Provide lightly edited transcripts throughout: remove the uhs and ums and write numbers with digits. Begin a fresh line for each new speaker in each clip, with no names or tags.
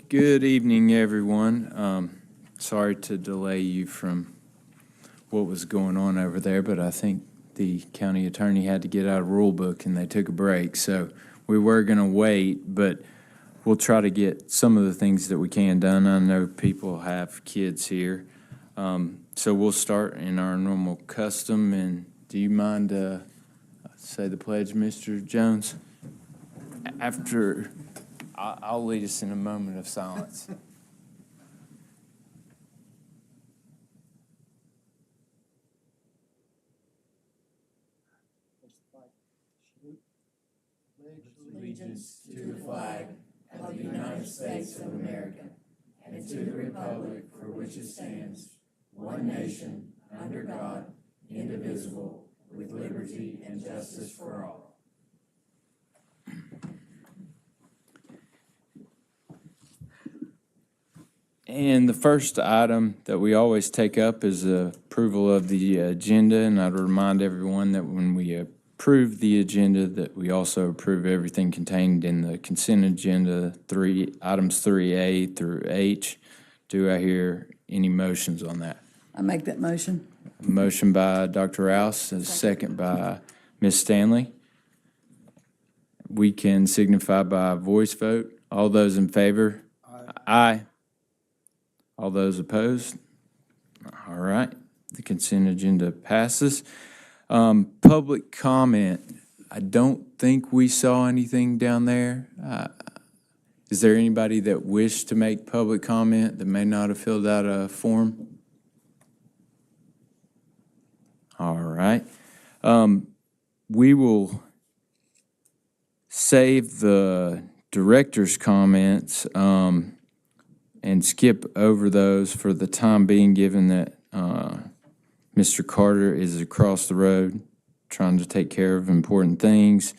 Good evening, everyone. Sorry to delay you from what was going on over there, but I think the county attorney had to get out a rule book and they took a break. So we were going to wait, but we'll try to get some of the things that we can done. I know people have kids here. So we'll start in our normal custom. And do you mind say the pledge, Mr. Jones? After, I'll lead us in a moment of silence.
Allegiance to the flag of the United States of America and to the republic for which it stands, one nation, under God, indivisible, with liberty and justice for all.
And the first item that we always take up is approval of the agenda, and I'd remind everyone that when we approve the agenda, that we also approve everything contained in the consent agenda, items 3A through H. Do I hear any motions on that?
I make that motion.
Motion by Dr. Rouse, a second by Ms. Stanley. We can signify by a voice vote. All those in favor? Aye. All those opposed? All right, the consent agenda passes. Public comment. I don't think we saw anything down there. Is there anybody that wished to make public comment that may not have filled out a form? All right. We will save the director's comments and skip over those for the time being, given that Mr. Carter is across the road trying to take care of important things.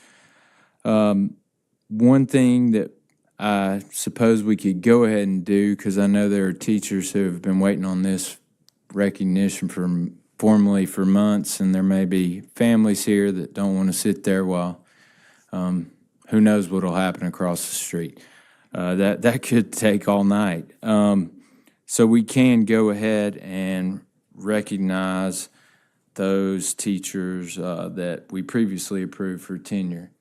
One thing that I suppose we could go ahead and do, because I know there are teachers who have been waiting on this recognition formally for months, and there may be families here that don't want to sit there while who knows what will happen across the street. That could take all night. So we can go ahead and recognize those teachers that we previously approved for tenure.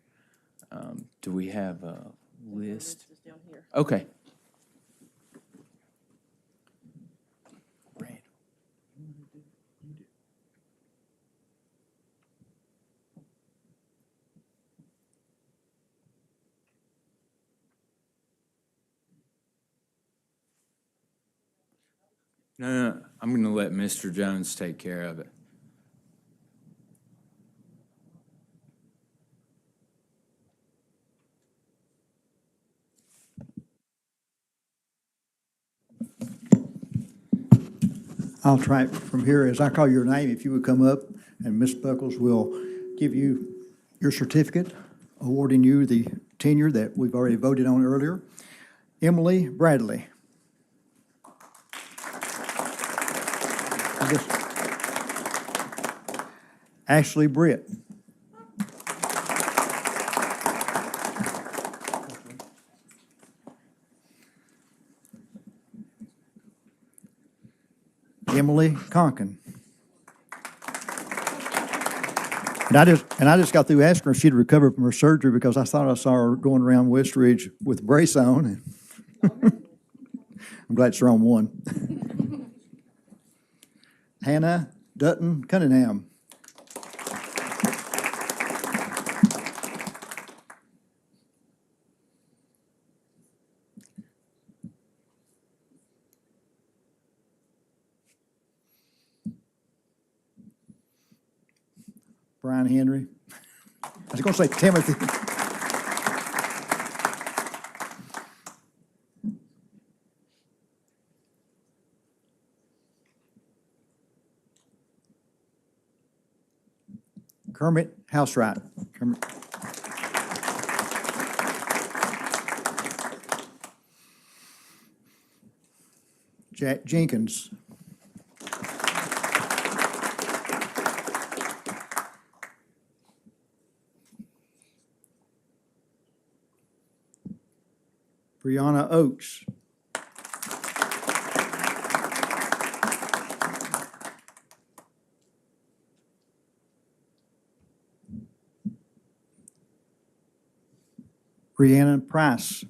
Do we have a list? Okay. No, I'm going to let Mr. Jones take care of it.
I'll try it from here. As I call your name, if you would come up, and Ms. Buckles will give you your certificate, awarding you the tenure that we've already voted on earlier. Emily Bradley. Ashley Britt. Emily Conkin. And I just got through asking her if she'd recovered from her surgery, because I thought I saw her going around West Ridge with a brace on. I'm glad it's the wrong one. Hannah Dutton Cunningham. Brian Henry. I was going to say Timothy. Kermit Housewright. Kermit. Jack Jenkins. Brianna Oates. Rhiannon Price.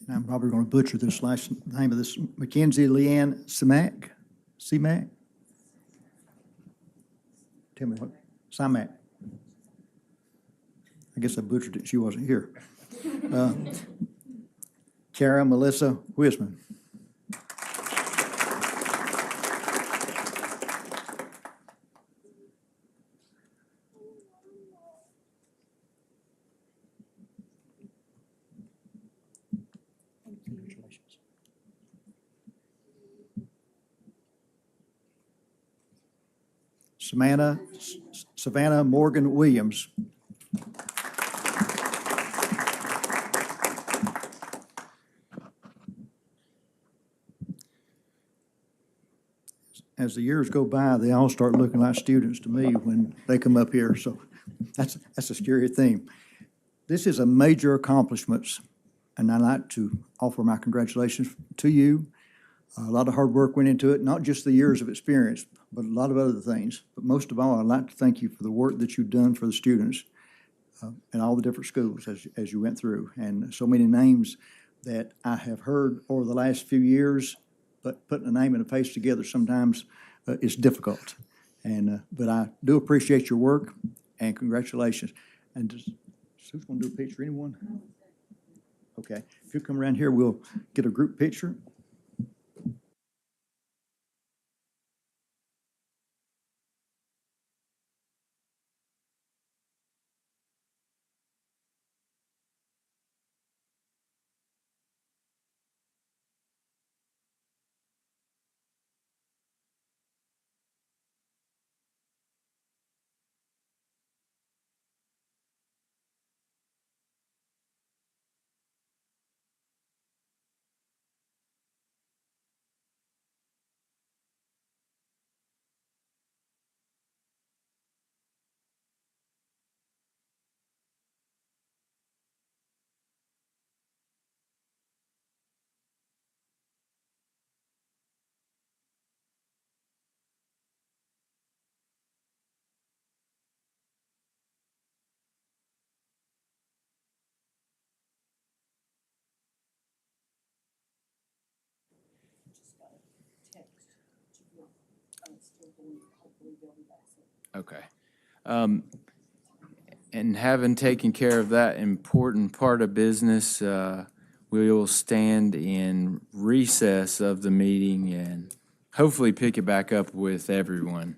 And I'm probably going to butcher this last name of this, Mackenzie Leanne Simak? Simak? Tell me what, Simak. I guess I butchered it, she wasn't here. Kara Melissa Wisman. Congratulations. Savannah Morgan Williams. As the years go by, they all start looking like students to me when they come up here, so that's a scary thing. This is a major accomplishment, and I'd like to offer my congratulations to you. A lot of hard work went into it, not just the years of experience, but a lot of other things. But most of all, I'd like to thank you for the work that you've done for the students in all the different schools as you went through. And so many names that I have heard over the last few years, but putting a name and a face together sometimes is difficult. But I do appreciate your work, and congratulations. And who's going to do a picture? Anyone? Okay. If you come around here, we'll get a group picture.
Okay. And having taken care of that important part of business, we will stand in recess of the meeting and hopefully pick it back up with everyone.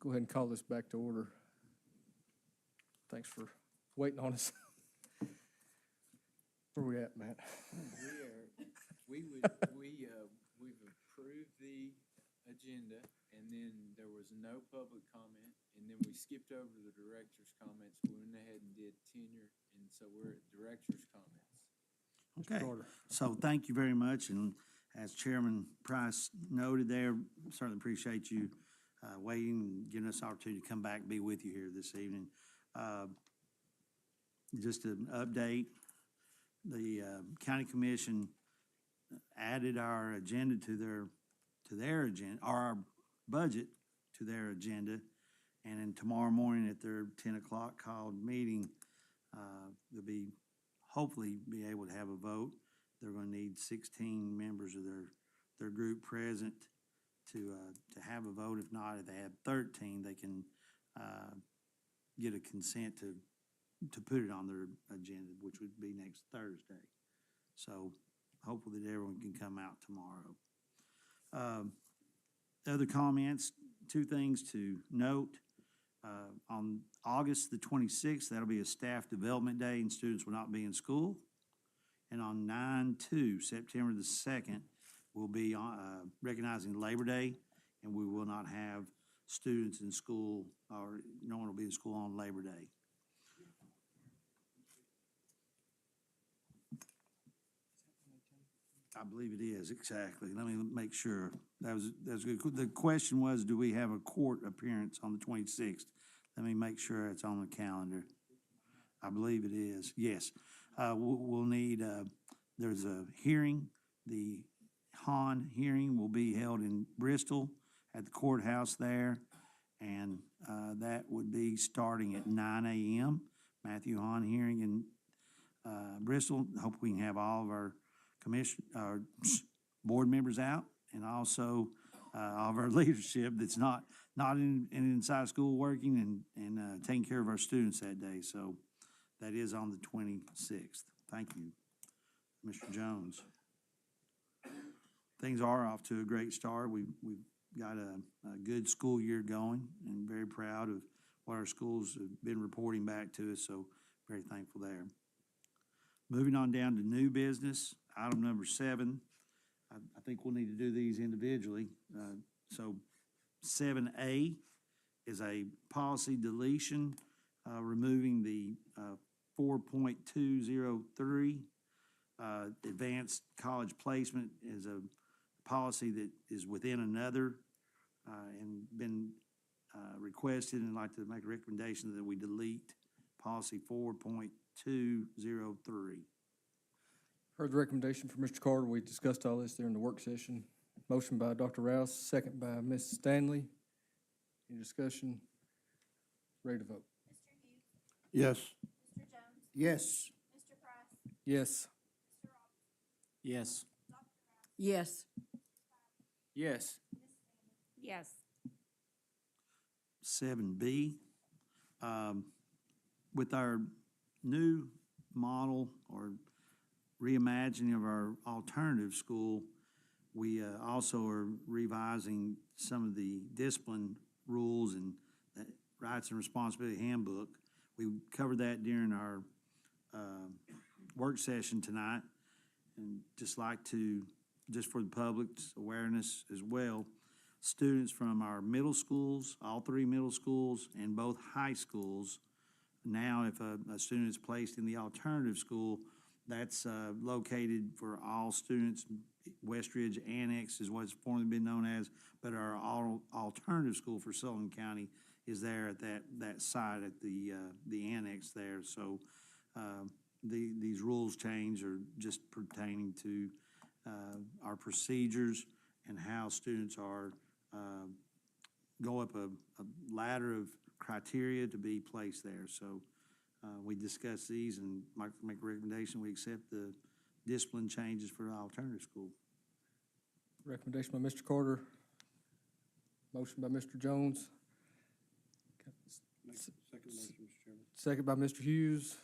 Go ahead and call this back to order. Thanks for waiting on us. Where we at, Matt?
We've approved the agenda, and then there was no public comment, and then we skipped over the director's comments. We went ahead and did tenure, and so we're at director's comments.
Okay,
Carter.
so thank you very much, and as Chairman Price noted there, certainly appreciate you waiting and giving us the opportunity to come back and be with you here this evening. Just an update, the County Commission added our agenda to their agenda, or our budget to their agenda, and then tomorrow morning at their 10 o'clock called meeting, they'll hopefully be able to have a vote. They're going to need 16 members of their group present to have a vote. If not, if they have 13, they can get a consent to put it on their agenda, which would be next Thursday. So hopefully that everyone can come out tomorrow. Other comments, two things to note. On August the 26th, that'll be a staff development day and students will not be in school. And on 9/2, September the 2nd, we'll be recognizing Labor Day, and we will not have students in school, or no one will be in school on Labor Day. I believe it is, exactly. Let me make sure. That was good. The question was, do we have a court appearance on the 26th? Let me make sure it's on the calendar. I believe it is, yes. We'll need, there's a hearing. The Hahn hearing will be held in Bristol at the courthouse there, and that would be starting at 9 a.m. Matthew Hahn hearing in Bristol. Hope we can have all of our board members out, and also all of our leadership that's not inside school working and taking care of our students that day. So that is on the 26th. Thank you, Mr. Jones. Things are off to a great start. We've got a good school year going, and very proud of what our schools have been reporting back to us, so very thankful there. Moving on down to new business, item number 7. I think we'll need to do these individually. So 7A is a policy deletion, removing the 4.203. Advanced college placement is a policy that is within another and been requested, and I'd like to make a recommendation that we delete policy 4.203.
Heard the recommendation from Mr. Carter. We discussed all this during the work session. Motion by Dr. Rouse, second by Ms. Stanley. Any discussion? Ready to vote?
Mr. Hughes?
Yes.
Mr. Jones?
Yes.
Mr. Price?
Yes.
Mr. Robinson?
Yes.
Dr. Rouse?
Yes.
Yes.
Ms. Stanley?
Yes.
7B, with our new model or reimagining of our alternative school, we also are revising some of the discipline rules and rights and responsibility handbook. We covered that during our work session tonight, and just like to, just for the public's awareness as well, students from our middle schools, all 3 middle schools, and both high schools, now if a student is placed in the alternative school, that's located for all students. Westridge Annex is what's formerly been known as, but our alternative school for Sullivan County is there at that site at the annex there. So these rules change are just pertaining to our procedures and how students are go up a ladder of criteria to be placed there. So we discussed these and make a recommendation. We accept the discipline changes for the alternative school.
Recommendation by Mr. Carter. Motion by Mr. Jones.
Second motion, Mr. Chairman.
Second by Mr. Hughes.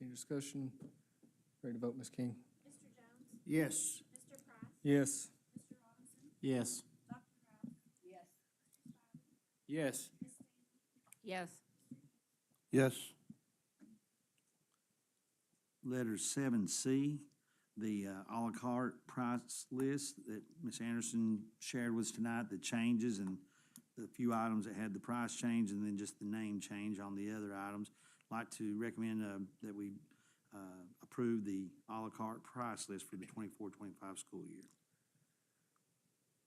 Any discussion? Ready to vote, Ms. King?
Mr. Jones?
Yes.
Mr. Price?
Yes.
Mr. Robinson?
Yes.
Dr. Rouse?
Yes.
Yes.
Ms. Stanley? Yes.
Yes.
Letter 7C, the à la carte price list that Ms. Anderson shared with us tonight, the changes and the few items that had the price change and then just the name change on the other items. I'd like to recommend that we approve the à la carte price list for the 24-25 school year.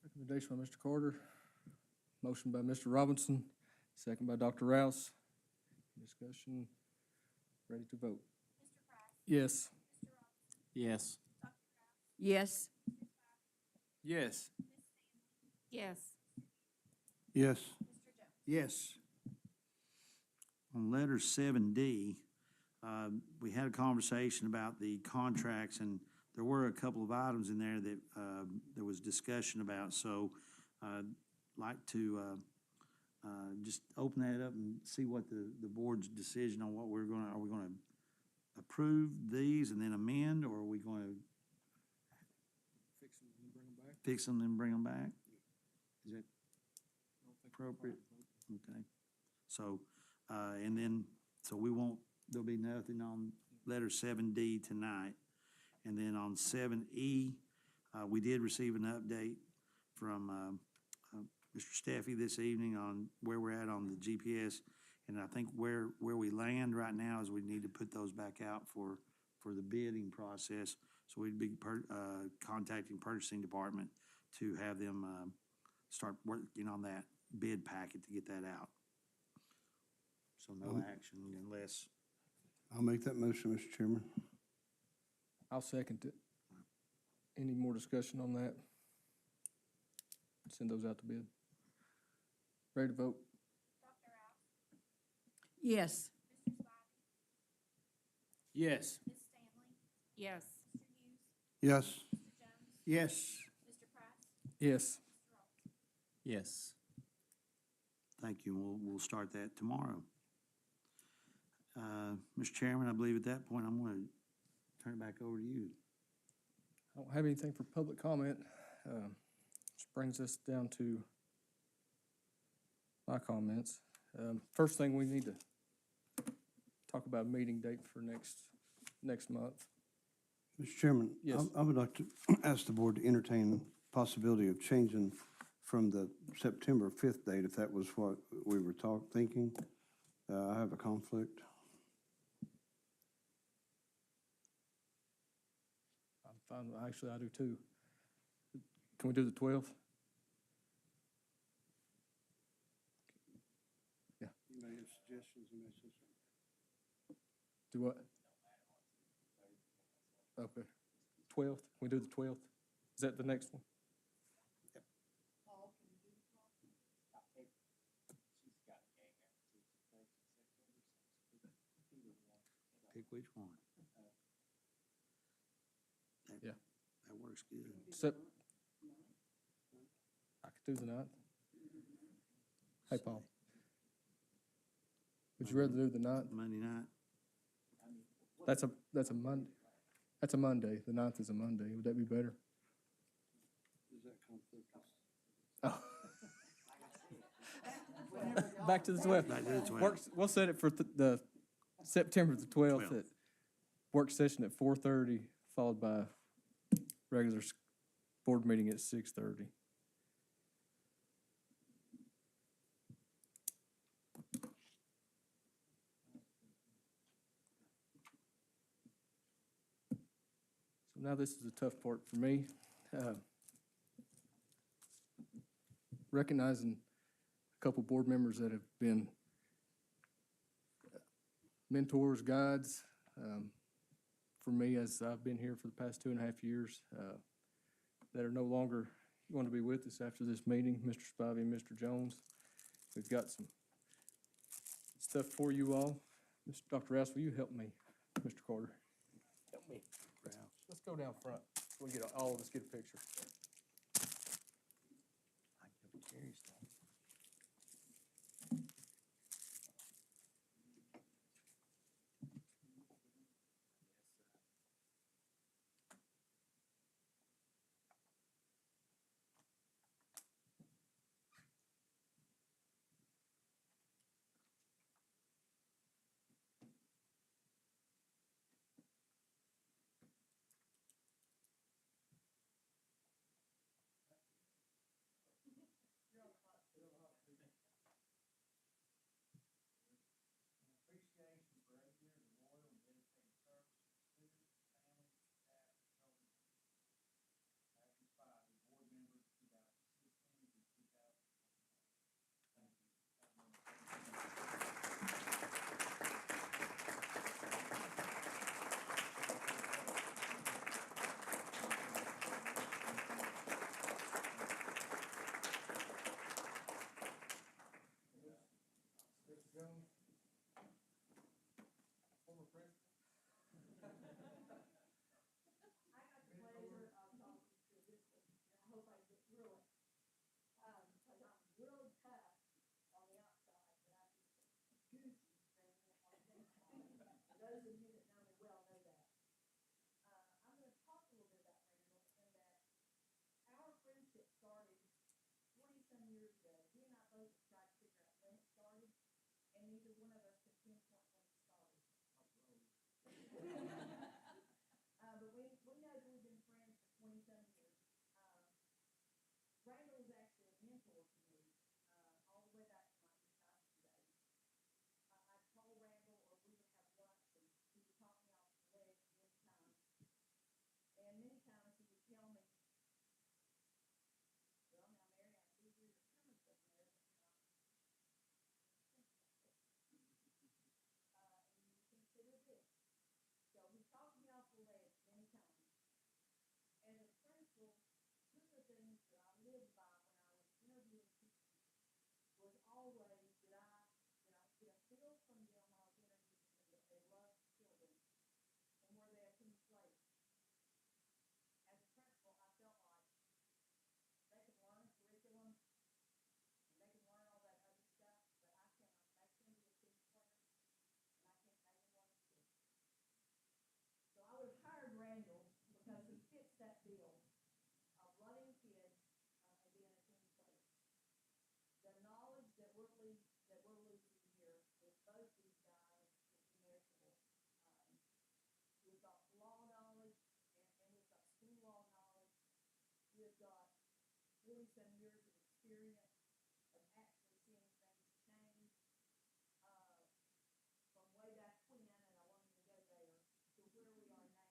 Recommendation by Mr. Carter, motion by Mr. Robinson, second by Dr. Rouse. Discussion, ready to vote. Yes.
Yes.
Yes.
Yes.
Yes.
Yes.
Yes.
On letter 7D, we had a conversation about the contracts, and there were a couple of items in there that there was discussion about, so I'd like to just open that up and see what the board's decision on what are we gonna approve these and then amend, or are we gonna fix them and bring them back? Is that appropriate? Okay. So, and then, so there'll be nothing on letter 7D tonight. And then on 7E, we did receive an update from Mr. Steffi this evening on where we're at on the GPS. And I think where we land right now is we need to put those back out for the bidding process. So we'd be contacting purchasing department to have them start working on that bid packet to get that out. So no action unless,
I'll make that motion, Mr. Chairman.
I'll second it. Any more discussion on that? Send those out to bid. Ready to vote?
Yes.
Yes.
Yes.
Yes.
Yes.
Yes.
Yes.
thank you, we'll start that tomorrow. Mr. Chairman, I believe at that point, I'm gonna turn it back over to you.
I don't have anything for public comment. Which brings us down to my comments. First thing, we need to talk about a meeting date for next month.
Mr. Chairman?
Yes.
I would like to ask the board to entertain possibility of changing from the September 5th date, if that was what we were thinking. I have a conflict.
I'm fine, actually, I do too. Can we do the 12th? Yeah.
You may have suggestions and messages.
Do what? Okay. 12th, can we do the 12th? Is that the next one?
Pick which one.
Yeah.
That works good.
I could do the 9th. Hey, Paul. Would you rather do the 9th?
Monday night?
That's a Monday. That's a Monday. The 9th is a Monday. Would that be better?
Does that conflict?
Oh. Back to the 12th.
Back to the 12th.
We'll set it for the September the 12th
12th.
at work session at 4:30, followed by regular board meeting at 6:30. So now this is the tough part for me. Recognizing a couple board members that have been mentors, guides, for me as I've been here for the past 2.5 years, that are no longer going to be with us after this meeting, Mr. Spivey and Mr. Jones. We've got some stuff for you all. Dr. Rouse, will you help me, Mr. Carter? Help me. Let's go down front. We'll get all of us get a picture.
lived by when I was interviewing teachers was always that I get a feel from them when I was interviewing them that they love children and were they a team player. As a principal, I felt like they can learn a curriculum and they can learn all that other stuff, but I cannot make them be a team player and I can't make them want to do it. So I would have hired Randall because he fits that bill of loving kids and being a team player. The knowledge that we're losing here with both these guys is immeasurable. We've got law knowledge and we've got school law knowledge. We've got 40-some years of experience of actually seeing things change from way back when, and I won't even go there, to where we are now.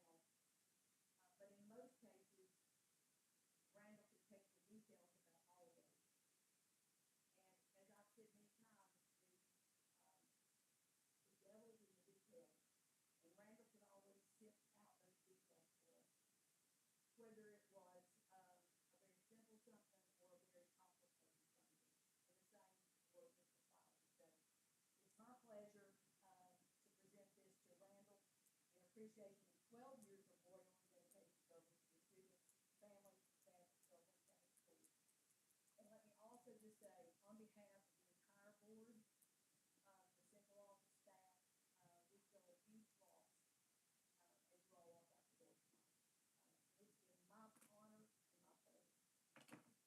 But in most cases, Randall could take the details about all of those. And as I've said many times, the devil is in the details. And Randall could always sift out those details for us, whether it was a very simple something or a very complicated something. And the same for Mr. Sullivan. So it's my pleasure to present this to Randall in appreciation of 12 years of loyal and dedicated service to the students, families, staff of Sullivan County Schools. And let me also just say, on behalf of the entire board, the central office staff, we feel a huge loss as you all walk out the door tonight. It's been my honor and my pleasure. Take the tears out of my eyes.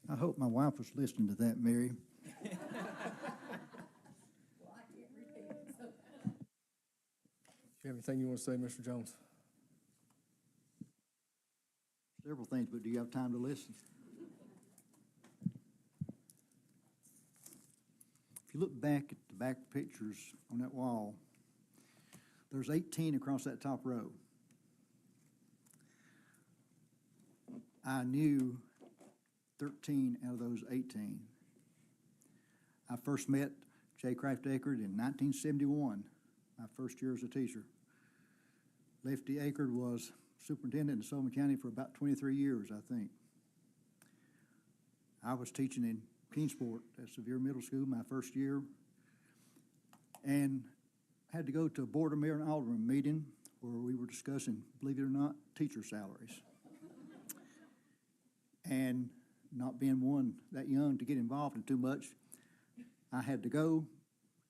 I hope my wife was listening to that, Mary.
Well, I can't repeat it, so.
Do you have anything you want to say, Mr. Jones?
Several things, but do you have time to listen? If you look back at the back pictures on that wall, there's 18 across that top row. I knew 13 out of those 18. I first met Jay Kraft Eckerd in 1971, my first year as a teacher. Lefty Eckerd was superintendent in Sullivan County for about 23 years, I think. I was teaching in Kingsport at Sevier Middle School my first year, and had to go to a Board of Mayor and Alderman meeting where we were discussing, believe it or not, teacher salaries. And not being one that young to get involved in too much, I had to go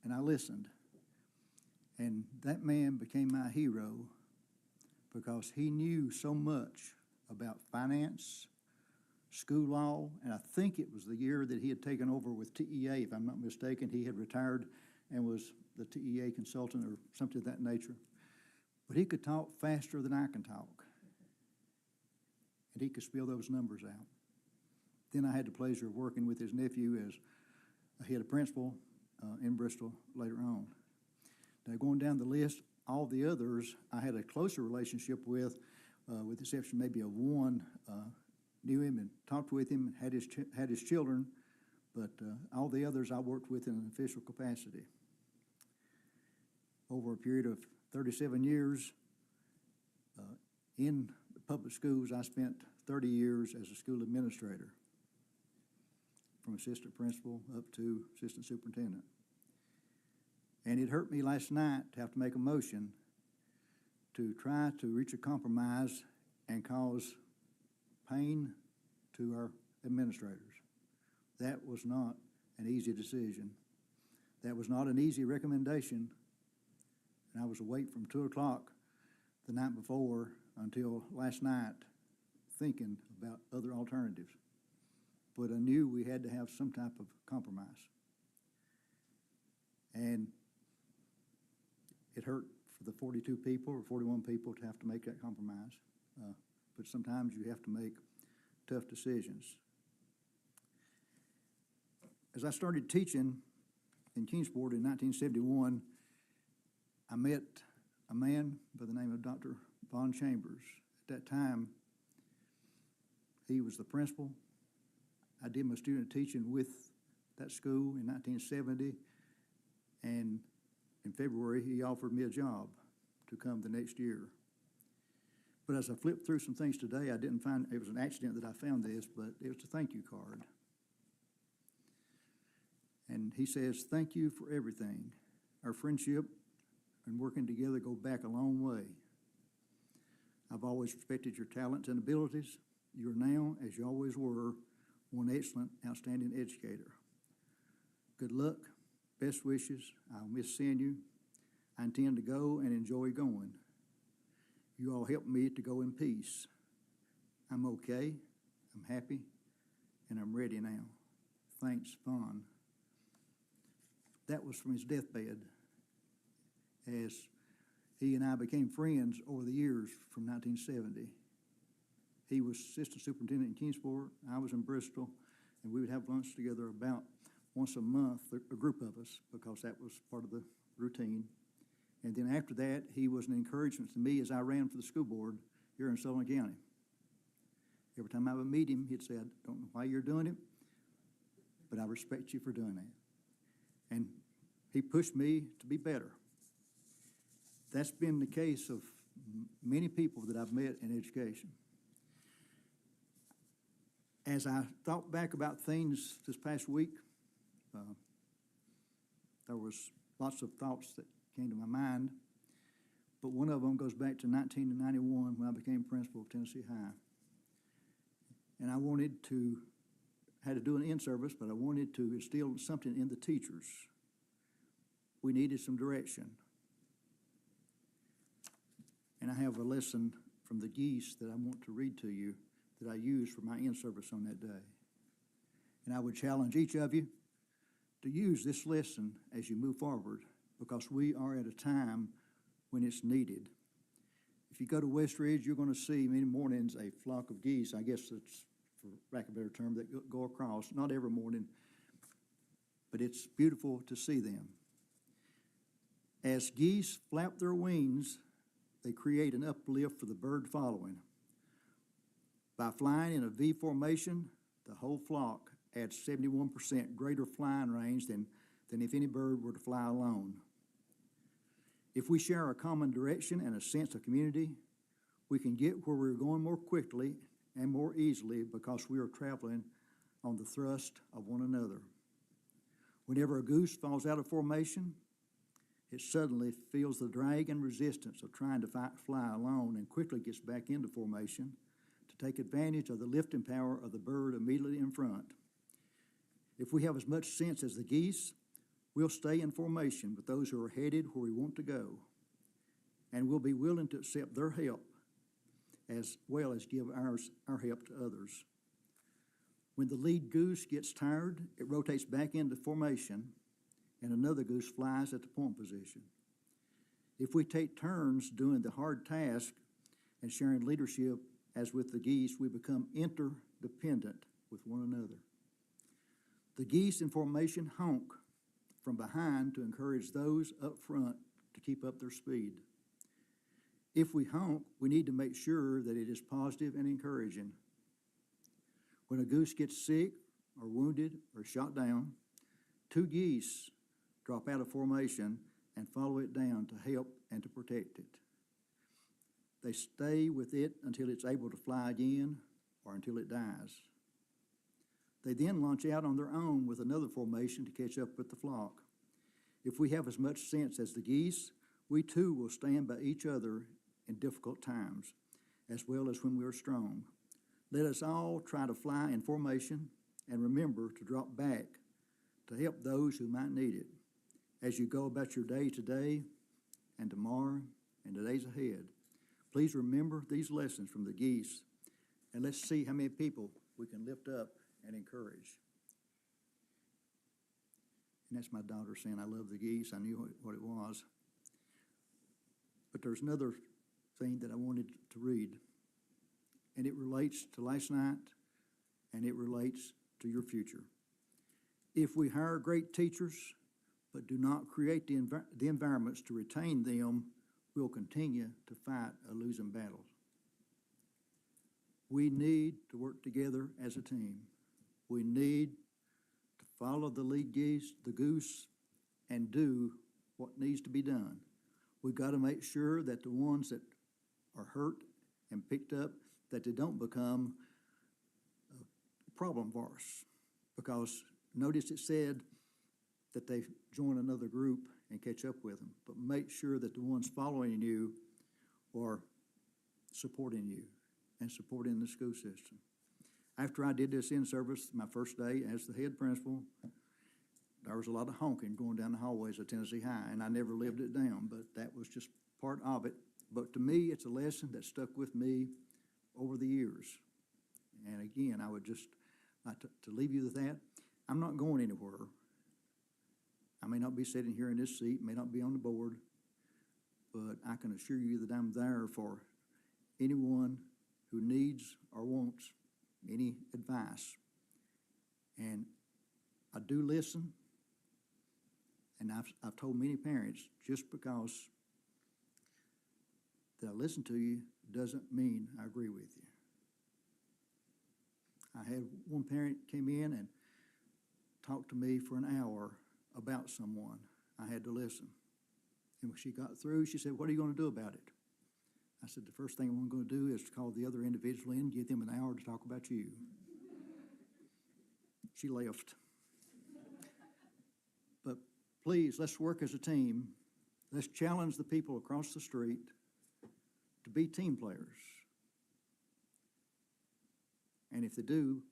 and I listened. And that man became my hero because he knew so much about finance, school law, and I think it was the year that he had taken over with TEA, if I'm not mistaken. He had retired and was the TEA consultant or something of that nature. But he could talk faster than I can talk. And he could spill those numbers out. Then I had the pleasure of working with his nephew as he had a principal in Bristol later on. Now, going down the list, all the others I had a closer relationship with the exception maybe of one. Knew him and talked with him, had his children, but all the others I worked with in an official capacity. Over a period of 37 years in the public schools, I spent 30 years as a school administrator, from assistant principal up to assistant superintendent. And it hurt me last night to have to make a motion to try to reach a compromise and cause pain to our administrators. That was not an easy decision. That was not an easy recommendation. And I was awake from 2 o'clock the night before until last night thinking about other alternatives. But I knew we had to have some type of compromise. And it hurt for the 42 people or 41 people to have to make that compromise. But sometimes you have to make tough decisions. As I started teaching in Kingsport in 1971, I met a man by the name of Dr. Vaughn Chambers. At that time, he was the principal. I did my student teaching with that school in 1970, and in February, he offered me a job to come the next year. But as I flipped through some things today, I didn't find, it was an accident that I found this, but it was a thank you card. And he says, "Thank you for everything. Our friendship and working together go back a long way. I've always respected your talents and abilities. You are now, as you always were, one excellent, outstanding educator. Good luck, best wishes. I'll miss seeing you. I intend to go and enjoy going. You all helped me to go in peace. I'm okay, I'm happy, and I'm ready now. Thanks, Vaughn." That was from his deathbed, as he and I became friends over the years from 1970. He was assistant superintendent in Kingsport, I was in Bristol, and we would have lunch together about once a month, a group of us, because that was part of the routine. And then after that, he was an encouragement to me as I ran for the school board here in Sullivan County. Every time I would meet him, he'd say, "I don't know why you're doing it, but I respect you for doing that." And he pushed me to be better. That's been the case of many people that I've met in education. As I thought back about things this past week, there was lots of thoughts that came to my mind, but one of them goes back to 1991 when I became principal of Tennessee High. And I had to do an in-service, but I wanted to instill something in the teachers. We needed some direction. And I have a lesson from the geese that I want to read to you that I used for my in-service on that day. And I would challenge each of you to use this lesson as you move forward, because we are at a time when it's needed. If you go to West Ridge, you're going to see many mornings a flock of geese, I guess it's, for lack of a better term, that go across, not every morning, but it's beautiful to see them. As geese flap their wings, they create an uplift for the bird following. By flying in a V formation, the whole flock adds 71% greater flying range than if any bird were to fly alone. If we share a common direction and a sense of community, we can get where we're going more quickly and more easily because we are traveling on the thrust of one another. Whenever a goose falls out of formation, it suddenly feels the drag and resistance of trying to fly alone and quickly gets back into formation to take advantage of the lifting power of the bird immediately in front. If we have as much sense as the geese, we'll stay in formation with those who are headed where we want to go, and we'll be willing to accept their help as well as give our help to others. When the lead goose gets tired, it rotates back into formation, and another goose flies at the point position. If we take turns doing the hard task and sharing leadership, as with the geese, we become interdependent with one another. The geese in formation honk from behind to encourage those up front to keep up their speed. If we honk, we need to make sure that it is positive and encouraging. When a goose gets sick or wounded or shot down, 2 geese drop out of formation and follow it down to help and to protect it. They stay with it until it's able to fly again or until it dies. They then launch out on their own with another formation to catch up with the flock. If we have as much sense as the geese, we too will stand by each other in difficult times, as well as when we are strong. Let us all try to fly in formation and remember to drop back to help those who might need it. As you go about your day today and tomorrow and the days ahead, please remember these lessons from the geese, and let's see how many people we can lift up and encourage. And that's my daughter saying, I love the geese. I knew what it was. But there's another thing that I wanted to read, and it relates to last night, and it relates to your future. If we hire great teachers, but do not create the environments to retain them, we'll continue to fight a losing battle. We need to work together as a team. We need to follow the lead goose, and do what needs to be done. We've got to make sure that the ones that are hurt and picked up, that they don't become a problem for us. Because notice it said that they join another group and catch up with them. But make sure that the ones following you are supporting you and supporting the school system. After I did this in-service, my first day as the head principal, there was a lot of honking going down the hallways of Tennessee High, and I never lived it down, but that was just part of it. But to me, it's a lesson that stuck with me over the years. And again, I would just like to leave you with that. I'm not going anywhere. I may not be sitting here in this seat, may not be on the board, but I can assure you that I'm there for anyone who needs or wants any advice. And I do listen, and I've told many parents, just because that I listen to you doesn't mean I agree with you. I had one parent came in and talked to me for an hour about someone. I had to listen. And when she got through, she said, "What are you going to do about it?" I said, "The first thing I'm going to do is call the other individual in and give them an hour to talk about you." She left. But please, let's work as a team. Let's challenge the people across the street to be team players. And if they do,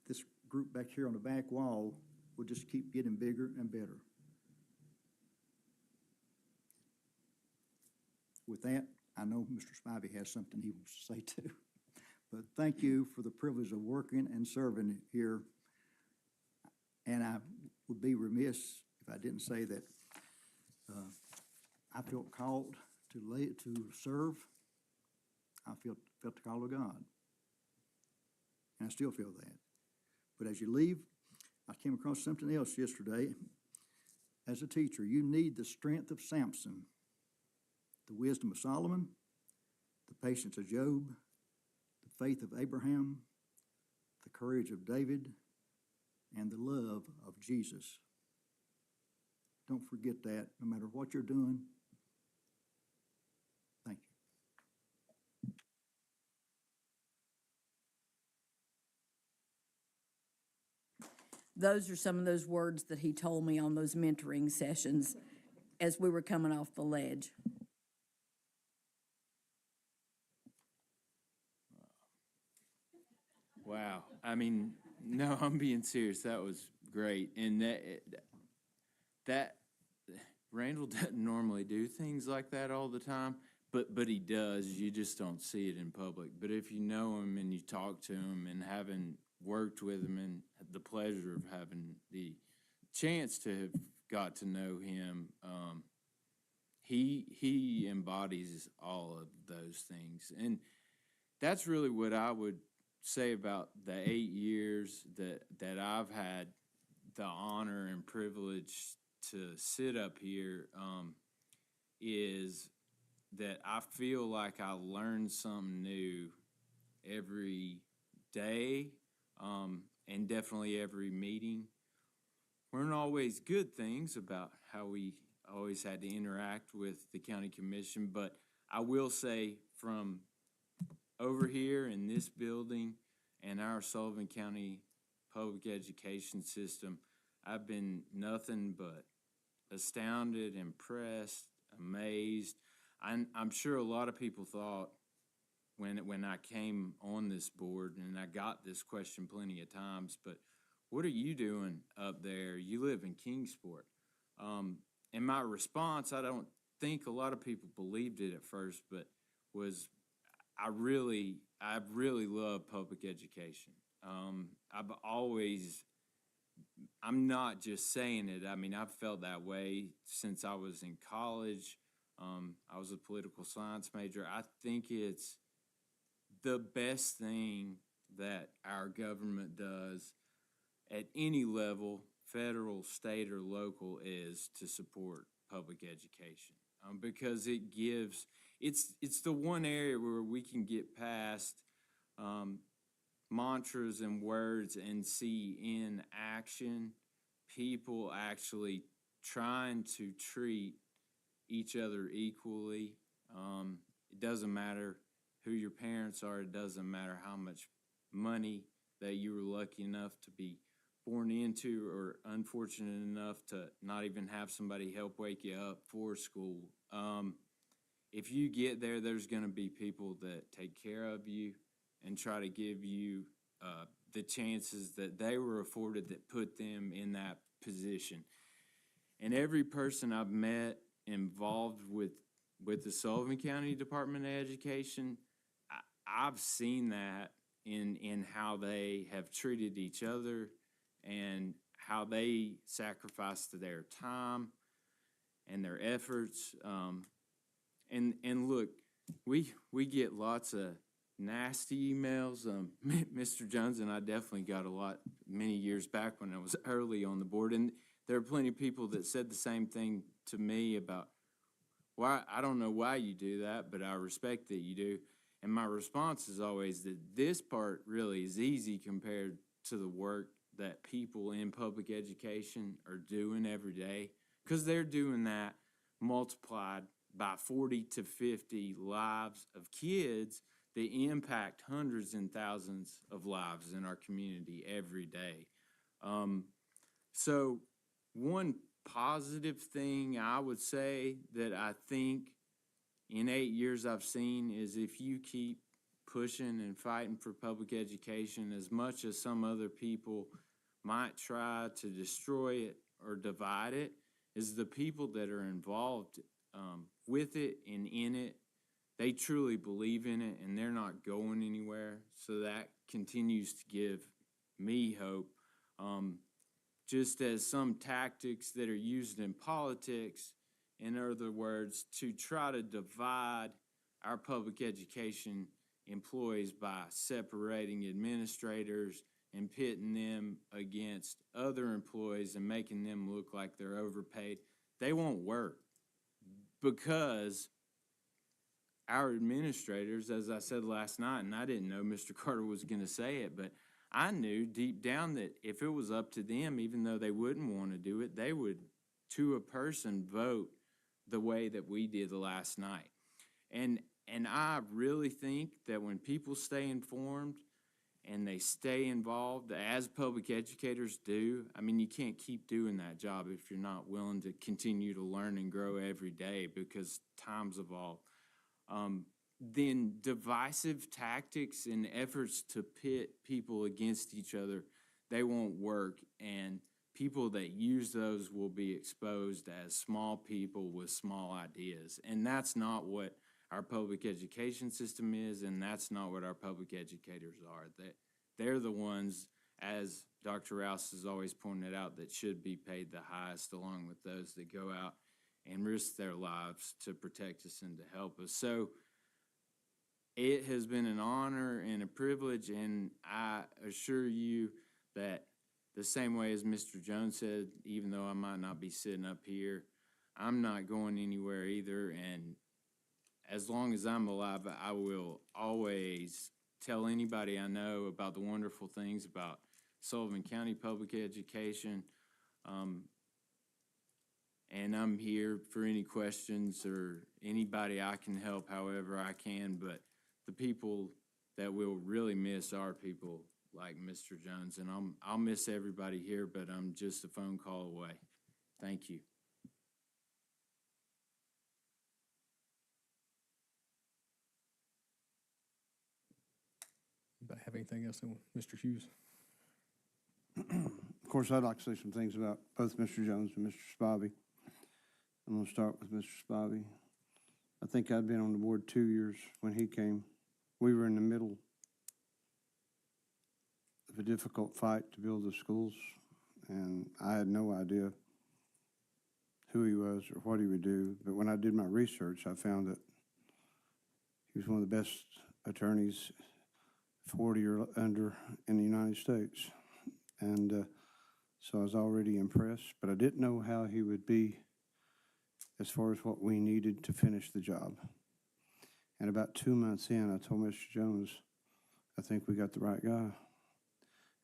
this group back here on the back wall will just keep getting bigger and better. With that, I know Mr. Spivey has something he wants to say too. But thank you for the privilege of working and serving here. And I would be remiss if I didn't say that I felt called to serve. I felt the call of God. And I still feel that. But as you leave, I came across something else yesterday. As a teacher, you need the strength of Samson, the wisdom of Solomon, the patience of Job, the faith of Abraham, the courage of David, and the love of Jesus. Don't forget that, no matter what you're doing. Thank you.
Those are some of those words that he told me on those mentoring sessions as we were coming off the ledge.
Wow. I mean, no, I'm being serious. That was great. And that Randall doesn't normally do things like that all the time, but he does. You just don't see it in public. But if you know him and you talk to him, and having worked with him and the pleasure of having the chance to have got to know him, he embodies all of those things. And that's really what I would say about the 8 years that I've had the honor and privilege to sit up here, is that I feel like I learn something new every day, and definitely every meeting. Weren't always good things about how we always had to interact with the county commission, but I will say from over here in this building and our Sullivan County public education system, I've been nothing but astounded, impressed, amazed. I'm sure a lot of people thought when I came on this board, and I got this question plenty of times, but what are you doing up there? You live in Kingsport. And my response, I don't think a lot of people believed it at first, but was I really love public education. I'm not just saying it. I mean, I've felt that way since I was in college. I was a political science major. I think it's the best thing that our government does at any level, federal, state, or local, is to support public education. Because it's the one area where we can get past mantras and words and see in action people actually trying to treat each other equally. It doesn't matter who your parents are. It doesn't matter how much money that you were lucky enough to be born into or unfortunate enough to not even have somebody help wake you up for school. If you get there, there's going to be people that take care of you and try to give you the chances that they were afforded that put them in that position. And every person I've met involved with the Sullivan County Department of Education, I've seen that in how they have treated each other and how they sacrifice their time and their efforts. And look, we get lots of nasty emails. Mr. Jones and I definitely got a lot many years back when I was early on the board, and there are plenty of people that said the same thing to me about why. I don't know why you do that, but I respect that you do. And my response is always that this part really is easy compared to the work that people in public education are doing every day, because they're doing that multiplied by 40 to 50 lives of kids that impact hundreds and thousands of lives in our community every day. So one positive thing I would say that I think in 8 years I've seen is if you keep pushing and fighting for public education as much as some other people might try to destroy it or divide it, is the people that are involved with it and in it, they truly believe in it and they're not going anywhere. So that continues to give me hope. Just as some tactics that are used in politics, in other words, to try to divide our public education employees by separating administrators and pitting them against other employees and making them look like they're overpaid, they won't work, because our administrators, as I said last night, and I didn't know Mr. Carter was going to say it, but I knew deep down that if it was up to them, even though they wouldn't want to do it, they would, to a person, vote the way that we did last night. And I really think that when people stay informed and they stay involved, as public educators do, I mean, you can't keep doing that job if you're not willing to continue to learn and grow every day, because times evolve. Then divisive tactics and efforts to pit people against each other, they won't work, and people that use those will be exposed as small people with small ideas. And that's not what our public education system is, and that's not what our public educators are. They're the ones, as Dr. Rouse has always pointed out, that should be paid the highest, along with those that go out and risk their lives to protect us and to help us. So it has been an honor and a privilege, and I assure you that the same way as Mr. Jones said, even though I might not be sitting up here, I'm not going anywhere either. And as long as I'm alive, I will always tell anybody I know about the wonderful things about Sullivan County Public Education. And I'm here for any questions or anybody I can help however I can. But the people that we'll really miss are people like Mr. Jones. And I'll miss everybody here, but I'm just a phone call away. Thank you.
anybody have anything else, Mr. Hughes?
Of course, I'd like to say some things about both Mr. Jones and Mr. Spivey. I'm going to start with Mr. Spivey. I think I'd been on the board 2 years when he came. We were in the middle of a difficult fight to build the schools, and I had no idea who he was or what he would do. But when I did my research, I found that he was one of the best attorneys 40 or under in the United States. And so I was already impressed, but I didn't know how he would be as far as what we needed to finish the job. And about 2 months in, I told Mr. Jones, I think we got the right guy.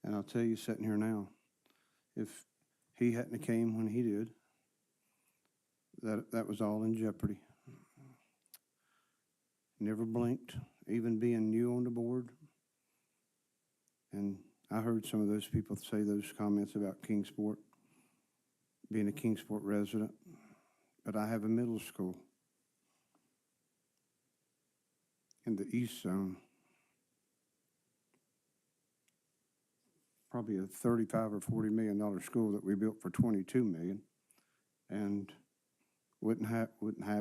And I'll tell you, sitting here now, if he hadn't have came when he did, that was all in jeopardy. Never blinked, even being new on the board. And I heard some of those people say those comments about Kingsport, being a Kingsport resident, but I have a middle school in the East Zone, probably a $35 or $40 million school that we built for $22 million, and wouldn't have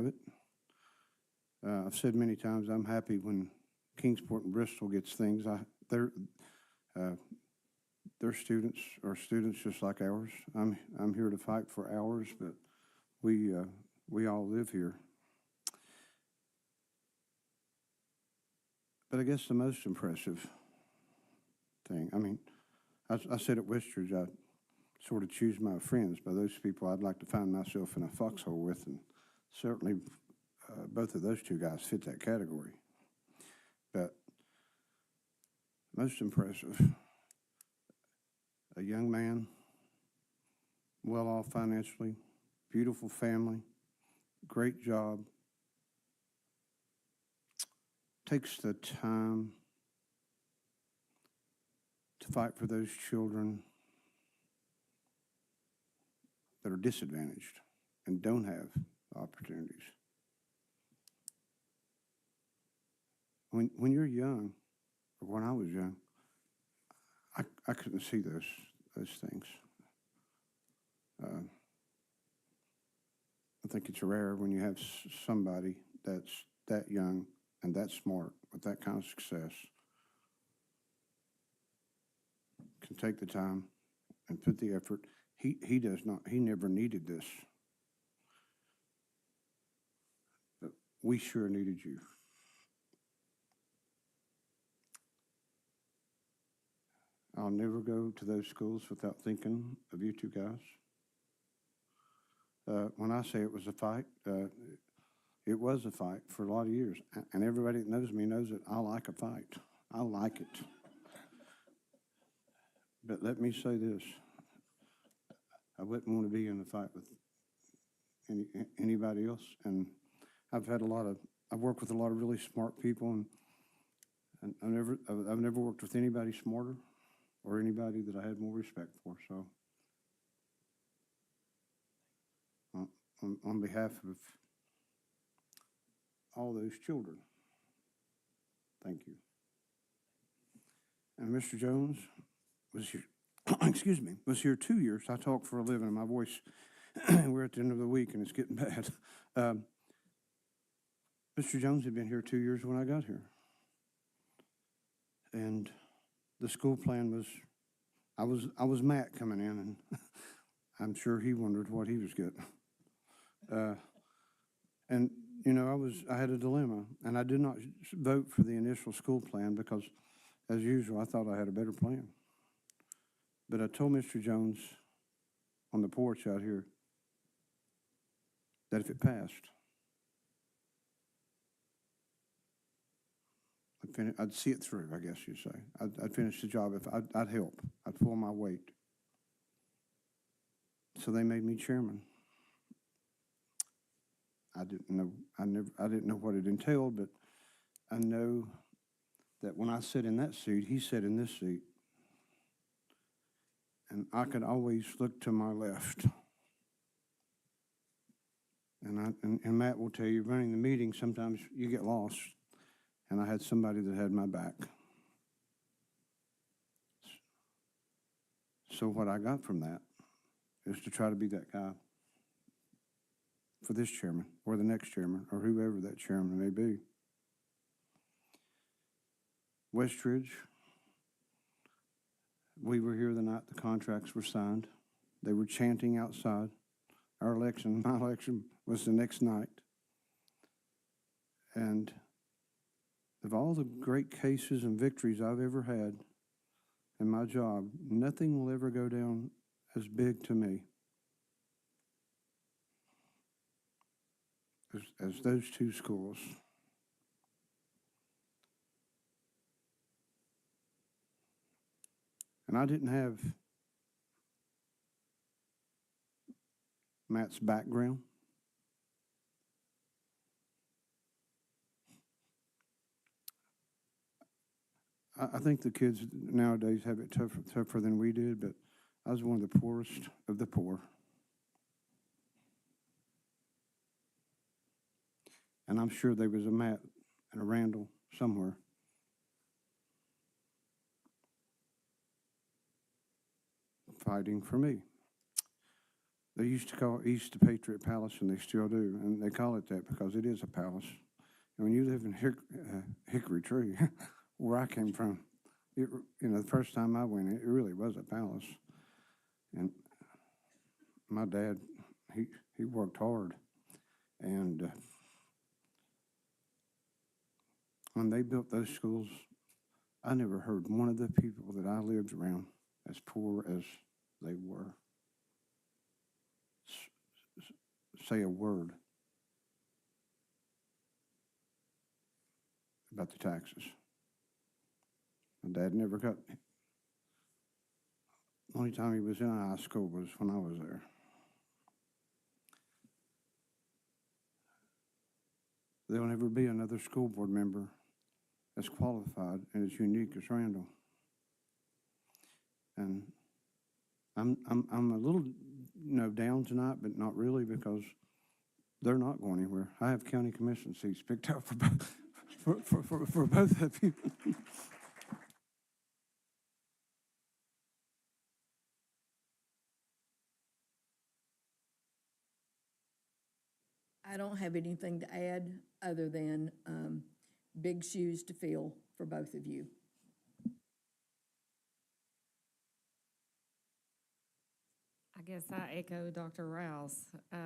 it. I've said many times I'm happy when Kingsport and Bristol gets things. Their students are students just like ours. I'm here to fight for ours, but we all live here. But I guess the most impressive thing, I mean, I said at Westridge, I sort of choose my friends by those people I'd like to find myself in a foxhole with, and certainly both of those two guys fit that category. But most impressive, a young man, well off financially, beautiful family, great job, takes the time to fight for those children that are disadvantaged and don't have opportunities. When you're young, or when I was young, I couldn't see those things. I think it's rare when you have somebody that's that young and that smart with that kind of success can take the time and put the effort. He does not. He never needed this. But we sure needed you. I'll never go to those schools without thinking of you two guys. When I say it was a fight, it was a fight for a lot of years. And everybody that knows me knows that I like a fight. I like it. But let me say this. I wouldn't want to be in a fight with anybody else. And I've worked with a lot of really smart people, and I've never worked with anybody smarter or anybody that I had more respect for. So on behalf of all those children, thank you. And Mr. Jones was here, excuse me, was here 2 years. I talk for a living, and my voice, we're at the end of the week, and it's getting bad. Mr. Jones had been here 2 years when I got here. And the school plan was, I was Matt coming in, and I'm sure he wondered what he was getting. And you know, I had a dilemma, and I did not vote for the initial school plan because, as usual, I thought I had a better plan. But I told Mr. Jones on the porch out here that if it passed, I'd see it through, I guess you'd say. I'd finish the job. If I'd help. I'd pull my weight. So they made me chairman. I didn't know what it entailed, but I know that when I sat in that seat, he sat in this seat. And I could always look to my left. And Matt will tell you, running the meeting, sometimes you get lost. And I had somebody that had my back. So what I got from that is to try to be that guy for this chairman, or the next chairman, or whoever that chairman may be. Westridge, we were here the night the contracts were signed. They were chanting outside. Our election, my election, was the next night. And of all the great cases and victories I've ever had in my job, nothing will ever go down as big to me as those two schools. And I didn't have Matt's background. I think the kids nowadays have it tougher than we did, but I was one of the poorest of the poor. And I'm sure there was a Matt and a Randall somewhere. Fighting for me. They used to call it East the Patriot Palace, and they still do. And they call it that because it is a palace. And when you live in Hickory Tree, where I came from, the first time I went, it really was a palace. And my dad, he worked hard. And when they built those schools, I never heard one of the people that I lived around, as poor as they were, say a word about the taxes. My dad never got, the only time he was in high school was when I was there. There'll never be another school board member as qualified and as unique as Randall. And I'm a little, down tonight, but not really, because they're not going anywhere. I have county commission seats picked out for both of you.
I don't have anything to add other than big shoes to fill for both of you.
I guess I echo Dr. Rouse. I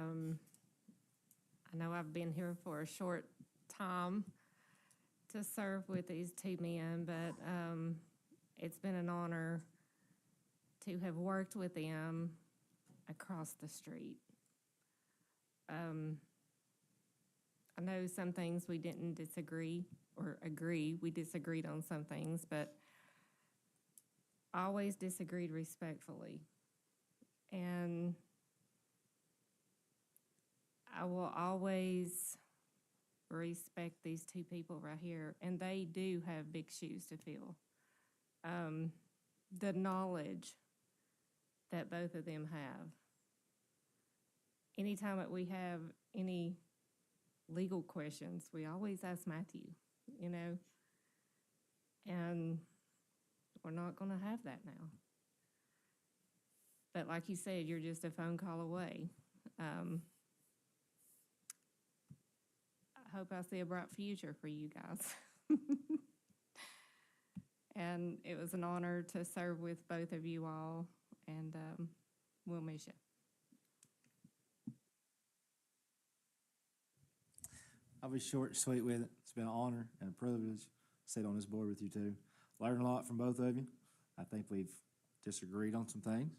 know I've been here for a short time to serve with these two men, but it's been an honor to have worked with them across the street. I know some things we didn't disagree or agree. We disagreed on some things, but I always disagreed respectfully. And I will always respect these two people right here, and they do have big shoes to fill. The knowledge that both of them have. Anytime that we have any legal questions, we always ask Matthew, and we're not going to have that now. But like you said, you're just a phone call away. I hope I see a bright future for you guys. And it was an honor to serve with both of you all, and we'll miss you.
I'll be short and sweet with it. It's been an honor and a privilege to sit on this board with you two. Learned a lot from both of you. I think we've disagreed on some things,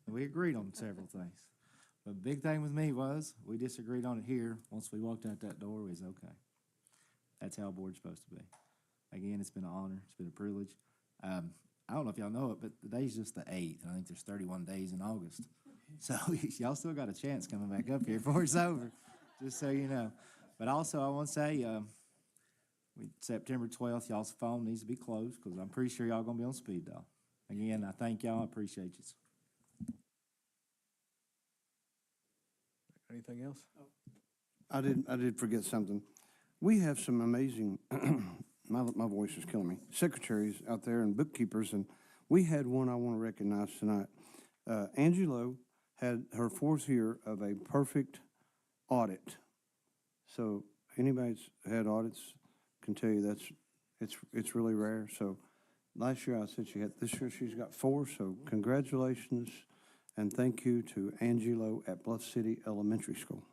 and we agreed on several things. But the big thing with me was we disagreed on it here. Once we walked out that door, it was okay. That's how a board's supposed to be. Again, it's been an honor. It's been a privilege. I don't know if y'all know it, but today's just the 8th. I think there's 31 days in August. So y'all still got a chance coming back up here before it's over, just so you know. But also, I want to say, September 12th, y'all's phone needs to be closed, because I'm pretty sure y'all going to be on speed dial. Again, I thank y'all. I appreciate you.
Anything else?
I did forget something. We have some amazing, my voice is killing me, secretaries out there and bookkeepers, and We had one I want to recognize tonight. Angelo had her 4th year of a perfect audit. So anybody's had audits can tell you it's really rare. So last year I said she had, this year she's got 4, so congratulations and thank you to Angelo at Bluff City Elementary School.